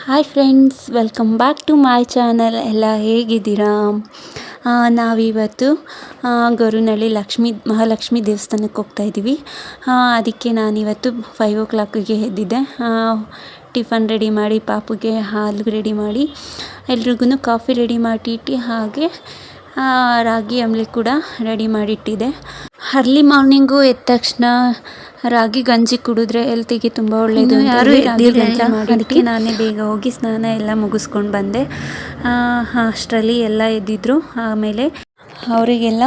Hi friends, welcome back to my channel. ಎಲ್ಲ ಹೇಗಿದ್ದೀರಾ? ನಾವಿವತ್ತು ಗೊರವನಹಳ್ಳಿ ಮಹಾಲಕ್ಷ್ಮಿ ದೇವಸ್ಥಾನಕ್ಕೆ ಹೋಗ್ತಾಯಿದ್ದೀವಿ. ಅದಕ್ಕೆ ನಾನಿವತ್ತು 5 o'clock ಎದ್ದಿದ್ದೆ. ಟಿಫನ್ ರೆಡಿ ಮಾಡಿ, ಪಾಪುಗೆ ಹಾಲು ರೆಡಿ ಮಾಡಿ, ಎಲ್ರಿಗೂ ಕಾಫಿ ರೆಡಿ ಮಾಡಿಟ್ಟು, ಹಾಗೆ ರಾಗಿ ಅಂಬಲಿ ಕೂಡ ರೆಡಿ ಮಾಡಿಟ್ಟಿದ್ದೆ. ಅರ್ಲಿ ಮಾರ್ನಿಂಗು ಎದ್ದ ತಕ್ಷಣ ರಾಗಿ ಗಂಜಿ ಕುಡಿದ್ರೆ ಹೆಲ್ತಿಗೆ ತುಂಬ ಒಳ್ಳೆಯದು. ಯಾರು ಎದ್ದಿರಲಿಲ್ಲ, ಅದಕ್ಕೆ ನಾನೇ ಬೇಗ ಹೋಗಿ ಸ್ನಾನ ಎಲ್ಲ ಮುಗಿಸ್ಕೊಂಡು ಬಂದೆ. ಅಷ್ಟರಲ್ಲಿ ಎಲ್ಲ ಎದ್ದಿದ್ರು. ಆಮೇಲೆ ಅವರಿಗೆಲ್ಲ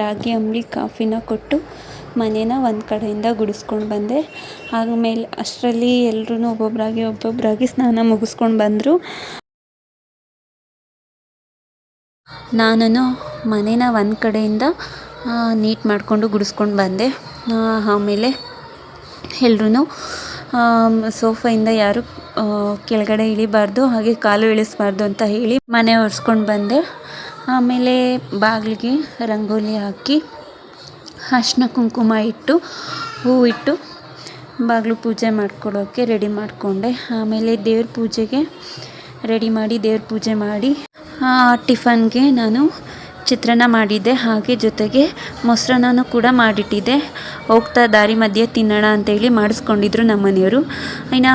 ರಾಗಿ ಅಂಬಲಿ ಕಾಫಿನ ಕೊಟ್ಟು ಮನೇನ ಒಂದು ಕಡೆಯಿಂದ ಗುಡಿಸ್ಕೊಂಡು ಬಂದೆ. ಆಮೇಲೆ ಅಷ್ಟರಲ್ಲಿ ಎಲ್ಲರೂ ಒಬ್ಬೊಬ್ಬರಾಗಿ ಸ್ನಾನ ಮುಗಿಸ್ಕೊಂಡು ಬಂದರು. ನಾನು ಮನೇನ ಒಂದು ಕಡೆಯಿಂದ ನೀಟ್ ಮಾಡಿಕೊಂಡು ಗುಡಿಸ್ಕೊಂಡು ಬಂದೆ. ಆಮೇಲೆ ಎಲ್ಲರೂ ಸೋಫಾಯಿಂದ ಯಾರು ಕೆಳಗಡೆ ಇಳಿಬಾರ್ದು, ಹಾಗೆ ಕಾಲು ಇಳಿಸ್ಬಾರ್ದು ಅಂತ ಹೇಳಿ ಮನೆ ಒರೆಸ್ಕೊಂಡು ಬಂದೆ. ಆಮೇಲೆ ಬಾಗಿಲಿಗೆ ರಂಗೋಲಿ ಹಾಕಿ, ಅರ್ಶಿನ ಕುಂಕುಮ ಇಟ್ಟು, ಹೂವಿಟ್ಟು ಬಾಗಿಲು ಪೂಜೆ ಮಾಡ್ಕೊಳ್ಳೋಕ್ಕೆ ರೆಡಿ ಮಾಡಿಕೊಂಡೆ. ಆಮೇಲೆ ದೇವ್ರ ಪೂಜೆಗೆ ರೆಡಿ ಮಾಡಿ, ದೇವ್ರ ಪೂಜೆ ಮಾಡಿ, ಟಿಫನ್ಗೆ ನಾನು ಚಿತ್ರಾನ್ನ ಮಾಡಿದ್ದೆ. ಹಾಗೆ ಜೊತೆಗೆ ಮೊಸರನ್ನನೂ ಕೂಡ ಮಾಡಿಟ್ಟಿದ್ದೆ. ಹೋಗ್ತಾ ದಾರಿ ಮಧ್ಯೆ ತಿನ್ನೋಣ ಅಂತೇಳಿ ಮಾಡಿಸ್ಕೊಂಡಿದ್ರು ನಮ್ಮ ಮನೆಯವರು. ಇನ್ನು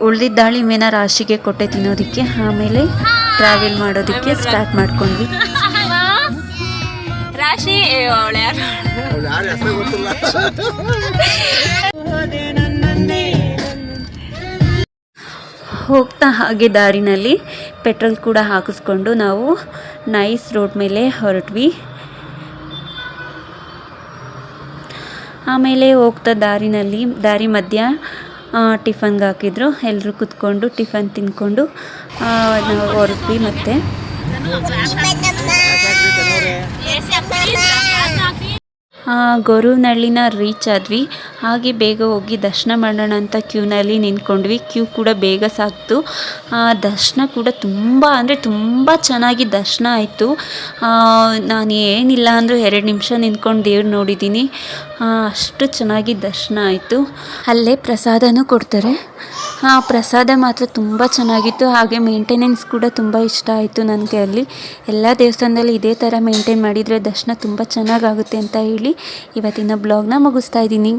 ಉಳ್ದಿದ್ದ ದಾಳಿಂಬೆನ ರಾಶಿಗೆ ಕೊಟ್ಟೆ ತಿನ್ನೋದಕ್ಕೆ. ಆಮೇಲೆ ಟ್ರಾವೆಲ್ ಮಾಡೋದಕ್ಕೆ ಸ್ಟಾರ್ಟ್ ಮಾಡ್ಕೊಂಡ್ವಿ. ರಾಶಿ ಹೋಗ್ತಾ ಹಾಗೆ ದಾರಿನಲ್ಲಿ ಪೆಟ್ರೋಲ್ ಕೂಡ ಹಾಕಿಸ್ಕೊಂಡು ನಾವು ನೈಸ್ ರೋಡ್ ಮೇಲೆ ಹೊರಟ್ವಿ. ಆಮೇಲೆ ಹೋಗ್ತಾ ದಾರಿ ಮಧ್ಯ ಟಿಫನ್ಗೆ ಹಾಕಿದ್ರು. ಎಲ್ಲರೂ ಕೂತ್ಕೊಂಡು ಟಿಫನ್ ತಿಂದ್ಕೊಂಡು ನಾವು ಹೊರಟ್ವಿ. ಮತ್ತು ಗೊರವನಹಳ್ಳಿನ ರೀಚ್ ಆದ್ವಿ. ಹಾಗೆ ಬೇಗ ಹೋಗಿ ದರ್ಶನ ಮಾಡೋಣ ಅಂತ ಕ್ಯೂನಲ್ಲಿ ನಿಂತ್ಕೊಂಡ್ವಿ. ಕ್ಯೂ ಕೂಡ ಬೇಗ ಸಾಕ್ತು. ದರ್ಶನ ಕೂಡ ತುಂಬ ಚೆನ್ನಾಗಿ ದರ್ಶನ ಆಯಿತು. ನಾನು ಏನಿಲ್ಲ ಅಂದರೂ 2 ನಿಮಿಷ ನಿಂತ್ಕೊಂಡು ದೇವ್ರು ನೋಡಿದ್ದೀನಿ. ಅಷ್ಟು ಚೆನ್ನಾಗಿ ದರ್ಶನ ಆಯಿತು. ಅಲ್ಲೇ ಪ್ರಸಾದನೂ ಕೊಡ್ತಾರೆ. ಪ್ರಸಾದ ಮಾತ್ರ ತುಂಬ ಚೆನ್ನಾಗಿತ್ತು. ಹಾಗೆ ಮೇಂಟೆನೆನ್ಸ್ ಕೂಡ ತುಂಬ ಇಷ್ಟ ಆಯಿತು ನನಗೆ. ಅಲ್ಲಿ ಎಲ್ಲ ದೇವಸ್ಥಾನದಲ್ಲಿ ಇದೇ ಥರ ಮೇಂಟೈನ್ ಮಾಡಿದರೆ ದರ್ಶನ ತುಂಬ ಚೆನ್ನಾಗಾಗುತ್ತೆ ಅಂತ ಹೇಳಿ ಇವತ್ತಿನ ಬ್ಲಾಗ್ನ ಮುಗಿಸ್ತಾ ಇದ್ದೀನಿ.